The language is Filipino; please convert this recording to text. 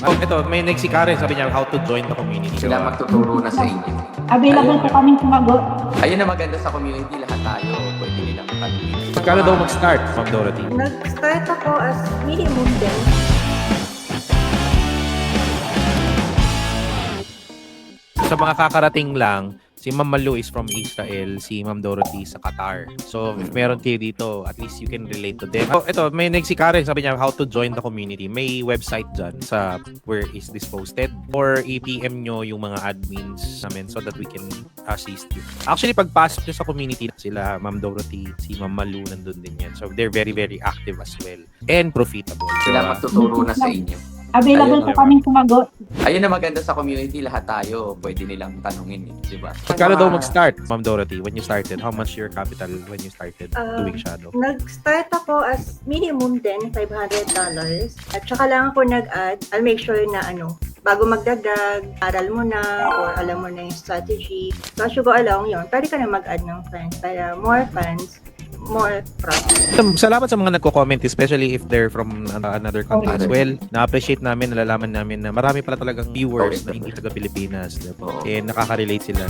Oh, ito, may nagsikare, sabi niya, how to join the community. Sila magtuturo na sa inyo. Available po kaming sumagot. Ayun na maganda sa community, lahat tayo pwede nilang tanungin. Kala daw mag-start, Ma'am Dorothy? Nag-start ako as minimum din. Sa mga kakarating lang, si Ma'am Malu is from Israel, si Ma'am Dorothy sa Qatar. So, if meron kayo dito, at least you can relate to them. Oh, ito, may nagsikare, sabi niya, how to join the community. May website dyan sa where is this posted. Or i-PM nyo yung mga admins namin so that we can assist you. Actually, pagpasok nyo sa community, sila Ma'am Dorothy, si Ma'am Malu, nandun din yan. So, they're very, very active as well. And profitable. So, Sila magtuturo na sa inyo. Available po Ayun. kaming sumagot. Ayun na maganda sa community, lahat tayo pwede nilang tanungin, di ba? Kala daw mag-start, Ma'am Dorothy, when you started? How much your capital when you started doing shadow? Nag-start ako as minimum din, $500. At saka lang ako nag-add. I'll make sure na bago magdagdag, aral mo na or alam mo na yung strategy. So as you go along yun, pwede ka na mag-add ng fans para more fans, more profit. Salamat sa mga nagko-comment, especially if they're from another country as well. Na-appreciate namin, nalalaman namin na marami pala talagang viewers na hindi taga Pilipinas. Diba? Oo. And nakaka-relate sila.